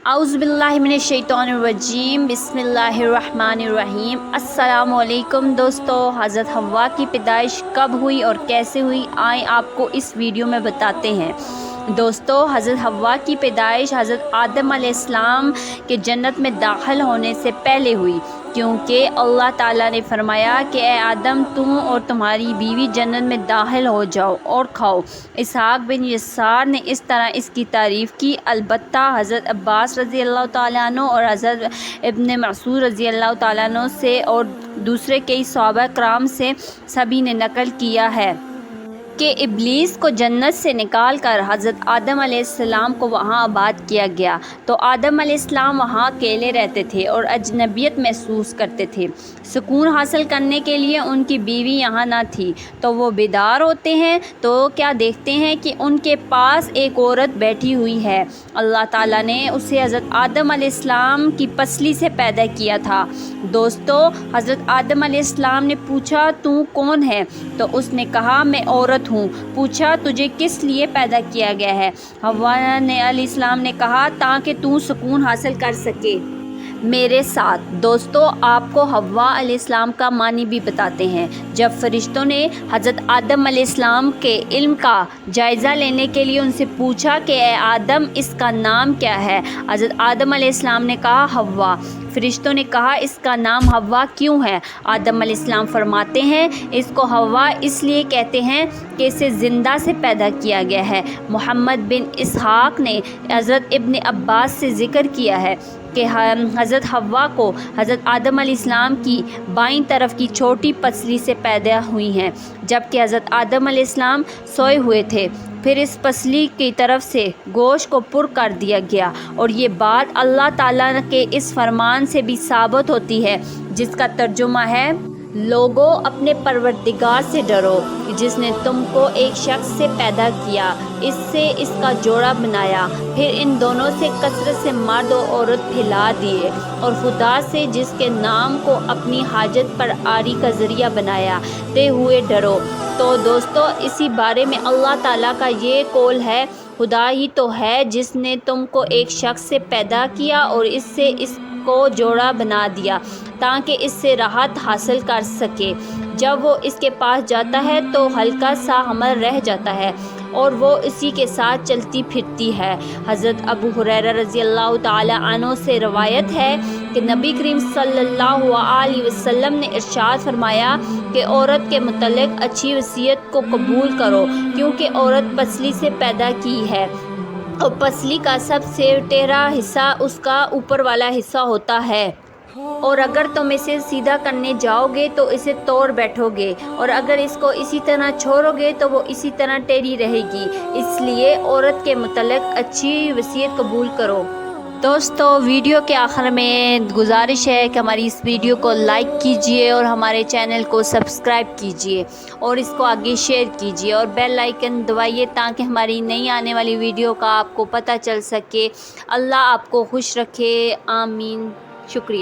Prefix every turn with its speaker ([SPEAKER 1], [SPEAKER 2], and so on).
[SPEAKER 1] اعوذ باللہ من الشیطان الرجیم، بسم اللہ الرحمن الرحیم۔ السلام علیکم دوستو، حضرت حوا کی پیدائش کب ہوئی اور کیسے ہوئی، آئیں آپ کو اس ویڈیو میں بتاتے ہیں۔ دوستو، حضرت حوا کی پیدائش حضرت آدم علیہ السلام کے جنت میں داخل ہونے سے پہلے ہوئی، کیونکہ اللہ تعالیٰ نے فرمایا کہ اے آدم، تم اور تمہاری بیوی جنت میں داخل ہو جاؤ اور کھاؤ۔ اسحاق بن یسار نے اس طرح اس کی تعریف کی۔ البتہ حضرت عباس رضی اللہ تعالیٰ عنہ اور حضرت ابن مسعود رضی اللہ تعالیٰ عنہ سے اور دوسرے کئی صحابہ کرام سے سبھی نے نقل کیا ہے کہ ابلیس کو جنت سے نکال کر حضرت آدم علیہ السلام کو وہاں آباد کیا گیا، تو آدم علیہ السلام وہاں اکیلے رہتے تھے اور اجنبیت محسوس کرتے تھے۔ سکون حاصل کرنے کے لیے ان کی بیوی یہاں نہ تھی، تو وہ بیدار ہوتے ہیں تو کیا دیکھتے ہیں کہ ان کے پاس ایک عورت بیٹھی ہوئی ہے۔ اللہ تعالیٰ نے اسے حضرت آدم علیہ السلام کی پسلی سے پیدا کیا تھا۔ دوستو، حضرت آدم علیہ السلام نے پوچھا، تو کون ہے؟ تو اس نے کہا، میں عورت ہوں۔ پوچھا، تجھے کس لیے پیدا کیا گیا ہے؟ حوا علیہ السلام نے کہا، تاکہ تو سکون حاصل کر سکے میرے ساتھ۔ دوستو، آپ کو حوا علیہ السلام کا معنی بھی بتاتے ہیں۔ جب فرشتوں نے حضرت آدم علیہ السلام کے علم کا جائزہ لینے کے لیے ان سے پوچھا کہ اے آدم، اس کا نام کیا ہے؟ حضرت آدم علیہ السلام نے کہا، حوا۔ فرشتوں نے کہا، اس کا نام حوا کیوں ہے؟ آدم علیہ السلام فرماتے ہیں، اس کو حوا اس لیے کہتے ہیں کہ اسے زندہ سے پیدا کیا گیا ہے۔ محمد بن اسحاق نے حضرت ابن عباس سے ذکر کیا ہے کہ حضرت حوا کو حضرت آدم علیہ السلام کی بائیں طرف کی چھوٹی پسلی سے پیدا ہوئی ہیں، جبکہ حضرت آدم علیہ السلام سوئے ہوئے تھے۔ پھر اس پسلی کی طرف سے گوشت کو پر کر دیا گیا، اور یہ بات اللہ تعالیٰ کے اس فرمان سے بھی ثابت ہوتی ہے جس کا ترجمہ ہے، لوگو اپنے پروردگار سے ڈرو جس نے تم کو ایک شخص سے پیدا کیا، اس سے اس کا جوڑا بنایا، پھر ان دونوں سے کثرت سے مرد و عورت پھیلا دیے، اور خدا سے جس کے نام کو اپنی حاجت پر آری کا ذریعہ بنایا تے ہوئے ڈرو۔ تو دوستو، اسی بارے میں اللہ تعالیٰ کا یہ قول ہے، خدا ہی تو ہے جس نے تم کو ایک شخص سے پیدا کیا اور اس سے اس کو جوڑا بنا دیا تاکہ اس سے راحت حاصل کر سکے۔ جب وہ اس کے پاس جاتا ہے تو ہلکا سا حمل رہ جاتا ہے اور وہ اسی کے ساتھ چلتی پھرتی ہے۔ حضرت ابو ہریرہ رضی اللہ تعالی عنہ سے روایت ہے کہ نبی کریم صلی اللہ علیہ وسلم نے ارشاد فرمایا کہ عورت کے متعلق اچھی وصیت کو قبول کرو، کیونکہ عورت پسلی سے پیدا کی ہے اور پسلی کا سب سے ٹیڑھا حصہ اس کا اوپر والا حصہ ہوتا ہے، اور اگر تم اسے سیدھا کرنے جاؤ گے تو اسے توڑ بیٹھو گے، اور اگر اس کو اسی طرح چھوڑو گے تو وہ اسی طرح ٹیڑھی رہے گی۔ اس لیے عورت کے متعلق اچھی وصیت قبول کرو۔ دوستو، ویڈیو کے آخر میں گزارش ہے کہ ہماری اس ویڈیو کو لائک کیجئے اور ہمارے چینل کو سبسکرائب کیجئے اور اس کو آگے شیئر کیجئے اور بیل آئیکن دبائیے تاکہ ہماری نئی آنے والی ویڈیو کا آپ کو پتہ چل سکے۔ اللہ آپ کو خوش رکھے، آمین۔ شکریہ۔